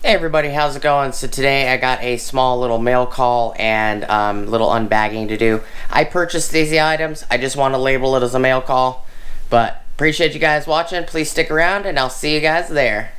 Hey everybody, how's it going? So today I got a small little mail call and little unbagging to do. I purchased these items. I just want to label it as a mail call. But appreciate you guys watching. Please stick around and I'll see you guys there.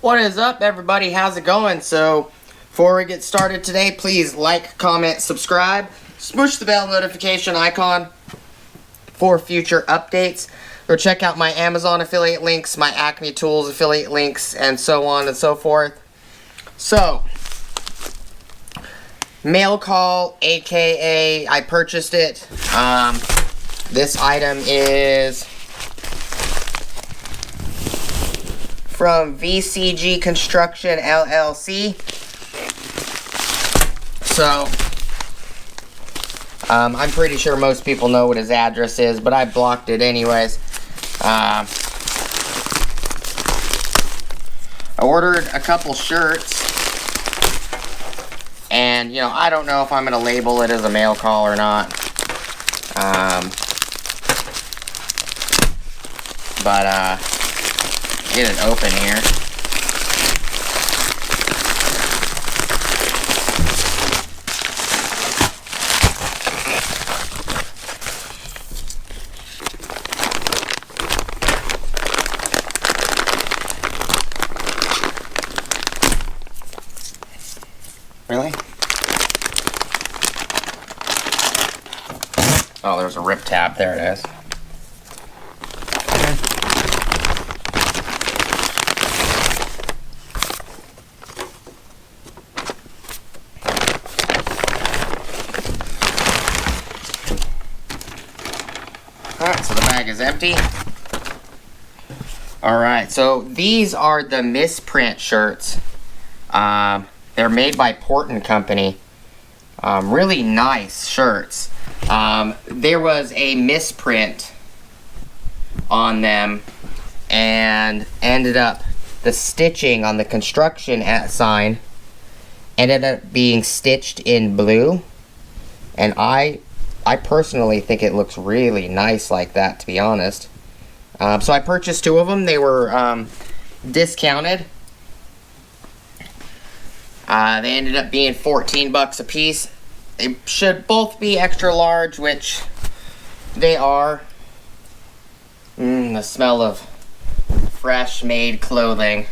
What is up everybody? How's it going? So before we get started today, please like, comment, subscribe, smush the bell notification icon for future updates, or check out my Amazon affiliate links, my Acme Tools affiliate links, and so on and so forth. So, mail call, aka I purchased it. This item is from VCGConstruction LLC. So, I'm pretty sure most people know what his address is, but I blocked it anyways. I ordered a couple shirts, and, you know, I don't know if I'm going to label it as a mail call or not. Get it open here. Really? Oh, there's a rip tab. There it is. Alright, so the bag is empty. Alright, so these are the misprint shirts. They're made by Port & Company. Really nice shirts. There was a misprint on them, and ended up, the stitching on the construction sign ended up being stitched in blue. And I personally think it looks really nice like that, to be honest. So I purchased two of them. They were discounted. They ended up being 14 bucks a piece. They should both be extra large, which they are. The smell of fresh made clothing.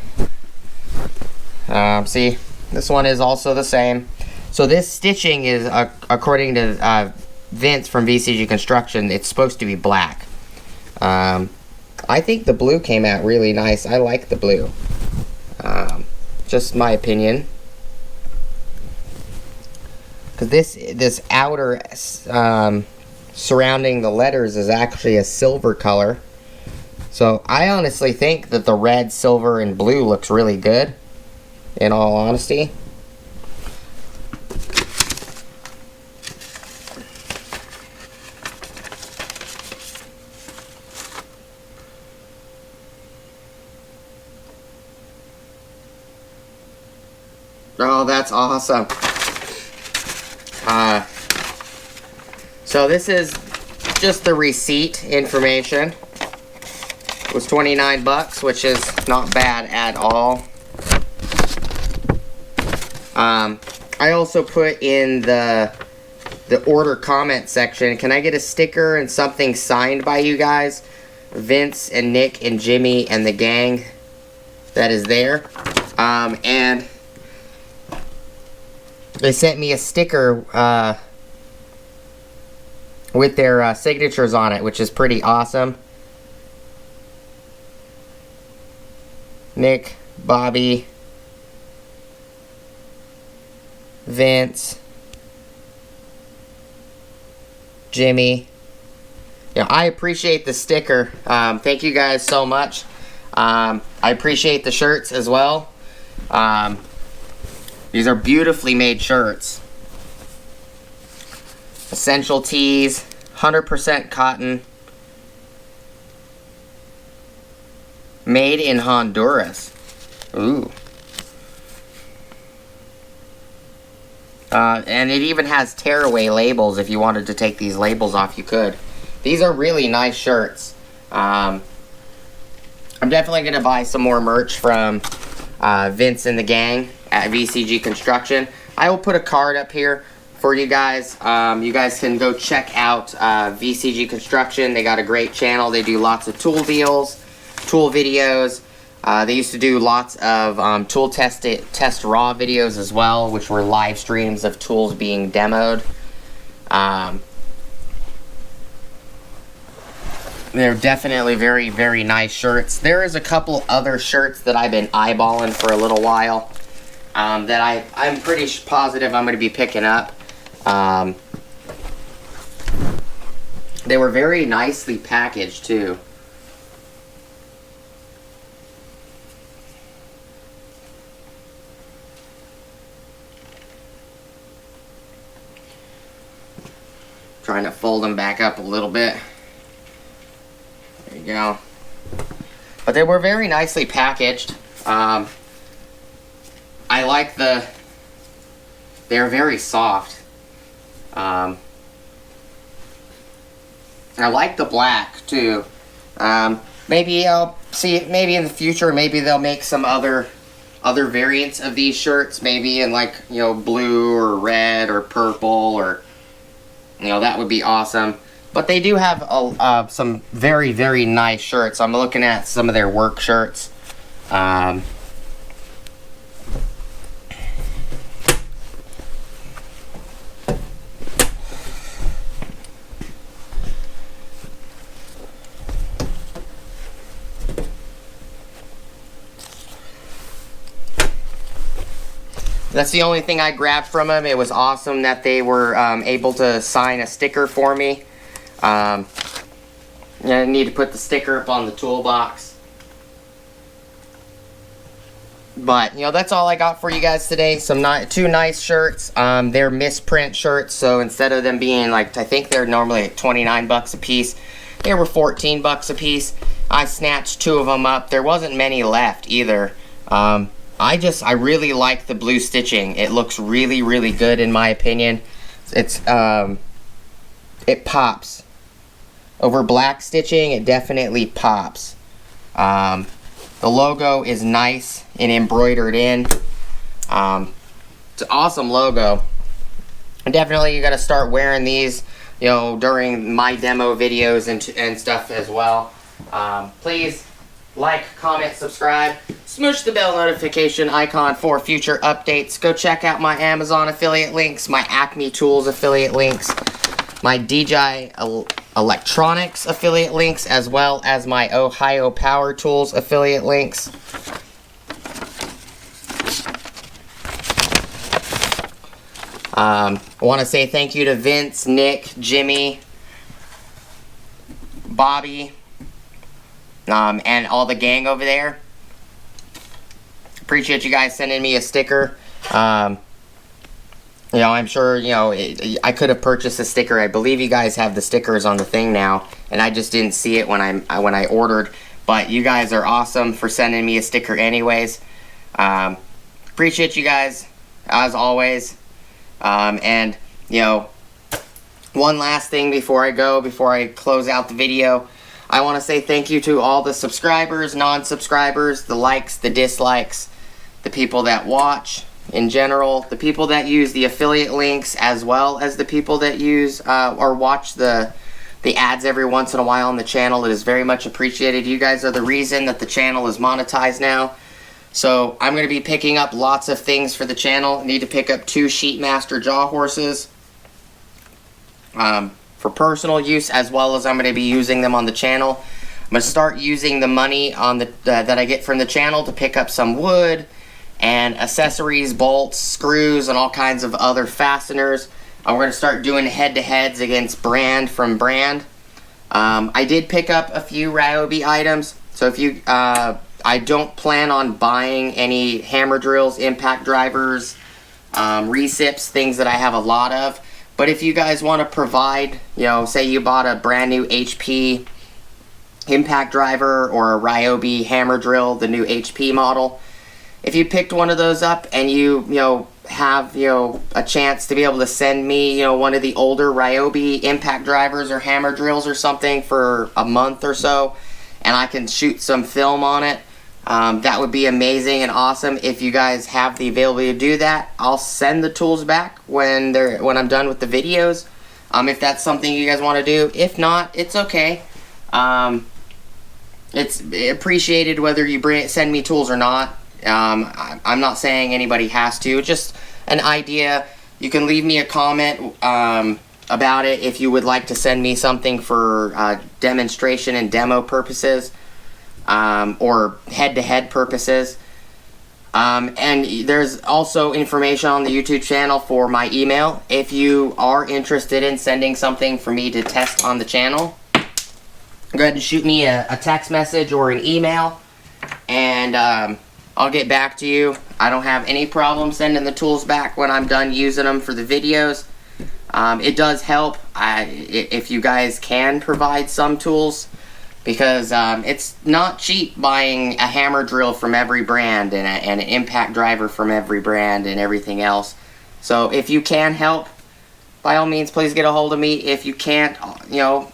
See, this one is also the same. So this stitching is, according to Vince from VCG Construction, it's supposed to be black. I think the blue came out really nice. I like the blue. Just my opinion. Because this outer surrounding the letters is actually a silver color. So I honestly think that the red, silver, and blue looks really good, in all honesty. Oh, that's awesome. So this is just the receipt information. It was 29 bucks, which is not bad at all. I also put in the order comment section, can I get a sticker and something signed by you guys? Vince and Nick and Jimmy and the gang that is there. And they sent me a sticker with their signatures on it, which is pretty awesome. Nick, Bobby, Vince, Jimmy. Yeah, I appreciate the sticker. Thank you guys so much. I appreciate the shirts as well. These are beautifully made shirts. Essential tees, 100% cotton. Made in Honduras. Ooh. And it even has tearaway labels. If you wanted to take these labels off, you could. These are really nice shirts. I'm definitely going to buy some more merch from Vince and the gang at VCG Construction. I will put a card up here for you guys. You guys can go check out VCG Construction. They got a great channel. They do lots of tool deals, tool videos. They used to do lots of tool test raw videos as well, which were live streams of tools being demoed. They're definitely very, very nice shirts. There is a couple other shirts that I've been eyeballing for a little while that I'm pretty positive I'm going to be picking up. They were very nicely packaged too. Trying to fold them back up a little bit. There you go. But they were very nicely packaged. I like they're very soft. I like the black too. Maybe I'll see it maybe in the future. Maybe they'll make some other variants of these shirts. Maybe in, like, you know, blue or red or purple, or, you know, that would be awesome. But they do have some very, very nice shirts. I'm looking at some of their work shirts. That's the only thing I grabbed from them. It was awesome that they were able to sign a sticker for me. I need to put the sticker up on the toolbox. But, you know, that's all I got for you guys today. Two nice shirts. They're misprint shirts, so instead of them being, like, I think they're normally like 29 bucks a piece, they were 14 bucks a piece. I snatched two of them up. There wasn't many left either. I really like the blue stitching. It looks really, really good in my opinion. It pops. Over black stitching, it definitely pops. The logo is nice and embroidered in. It's an awesome logo. And definitely you gotta start wearing these, you know, during my demo videos and stuff as well. Please like, comment, subscribe, smoosh the bell notification icon for future updates. Go check out my Amazon affiliate links, my Acme Tools affiliate links, my DJI Electronics affiliate links, as well as my Ohio Power Tools affiliate links. I want to say thank you to Vince, Nick, Jimmy, Bobby, and all the gang over there. Appreciate you guys sending me a sticker. You know, I'm sure, you know, I could have purchased a sticker. I believe you guys have the stickers on the thing now, and I just didn't see it when I ordered. But you guys are awesome for sending me a sticker anyways. Appreciate you guys, as always. And, you know, one last thing before I close out the video, I want to say thank you to all the subscribers, non-subscribers, the likes, the dislikes, the people that watch in general, the people that use the affiliate links, as well as the people that use or watch the ads every once in a while on the channel. It is very much appreciated. You guys are the reason that the channel is monetized now. So I'm going to be picking up lots of things for the channel. I need to pick up 2 Sheetmaster jaw horses for personal use, as well as I'm going to be using them on the channel. I'm going to start using the money on that I get from the channel to pick up some wood and accessories, bolts, screws, and all kinds of other fasteners. We're going to start doing head-to-heads against brand from brand. I did pick up a few Ryobi items, so if you, I don't plan on buying any hammer drills, impact drivers, recips, things that I have a lot of. But if you guys want to provide, you know, say you bought a brand new HP impact driver or a Ryobi hammer drill, the new HP model. If you picked one of those up and you have, you know, a chance to be able to send me, you know, one of the older Ryobi impact drivers or hammer drills or something for a month or so, and I can shoot some film on it, that would be amazing and awesome. If you guys have the availability to do that, I'll send the tools back when I'm done with the videos. If that's something you guys want to do. If not, it's okay. It's appreciated whether you send me tools or not. I'm not saying anybody has to. Just an idea. You can leave me a comment about it if you would like to send me something for demonstration and demo purposes, or head-to-head purposes. And there's also information on the YouTube channel for my email. If you are interested in sending something for me to test on the channel, go ahead and shoot me a text message or an email, and I'll get back to you. I don't have any problem sending the tools back when I'm done using them for the videos. It does help if you guys can provide some tools, because it's not cheap buying a hammer drill from every brand and an impact driver from every brand and everything else. So if you can help, by all means, please get a hold of me. If you can't, you know,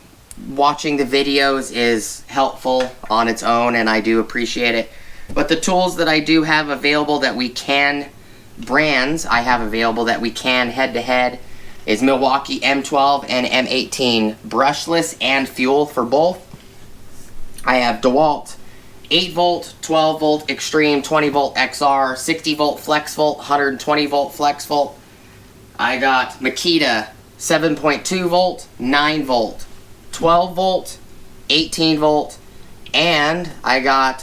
watching the videos is helpful on its own, and I do appreciate it. But the tools that I do have available that we can, brands I have available that we can head-to-head, is Milwaukee M12 and M18, brushless and fuel for both. I have DeWalt 8 volt, 12 volt extreme, 20 volt XR, 60 volt flex volt, 120 volt flex volt. I got Makita 7.2 volt, 9 volt, 12 volt, 18 volt, and I got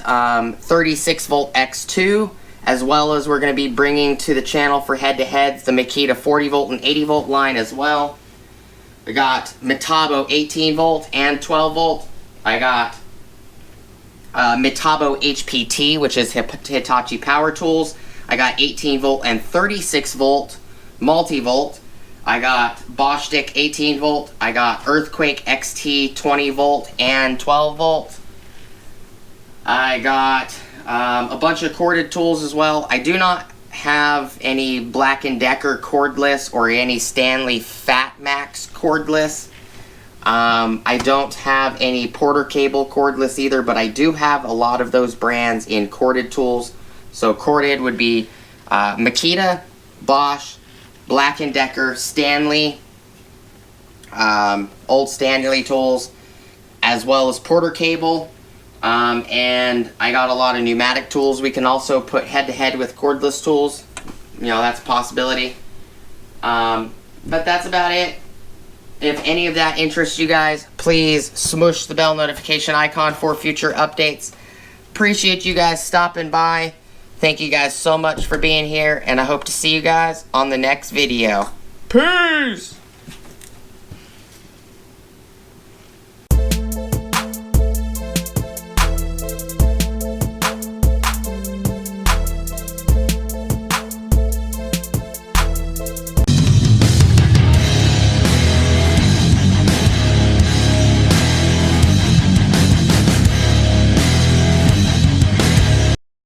36 volt X2, as well as we're going to be bringing to the channel for head-to-heads the Makita 40 volt and 80 volt line as well. I got Metabo 18 volt and 12 volt. I got Metabo HPT, which is Hitachi Power Tools. I got 18 volt and 36 volt multi-volt. I got Bosch Stick 18 volt. I got Earthquake XT 20 volt and 12 volt. I got a bunch of corded tools as well. I do not have any Black & Decker cordless or any Stanley Fat Max cordless. I don't have any Porter Cable cordless either, but I do have a lot of those brands in corded tools. So corded would be Makita, Bosch, Black & Decker, Stanley, old Stanley tools, as well as Porter Cable. And I got a lot of pneumatic tools. We can also put head-to-head with cordless tools. You know, that's a possibility. But that's about it. If any of that interests you guys, please smush the bell notification icon for future updates. Appreciate you guys stopping by. Thank you guys so much for being here, and I hope to see you guys on the next video. Peace!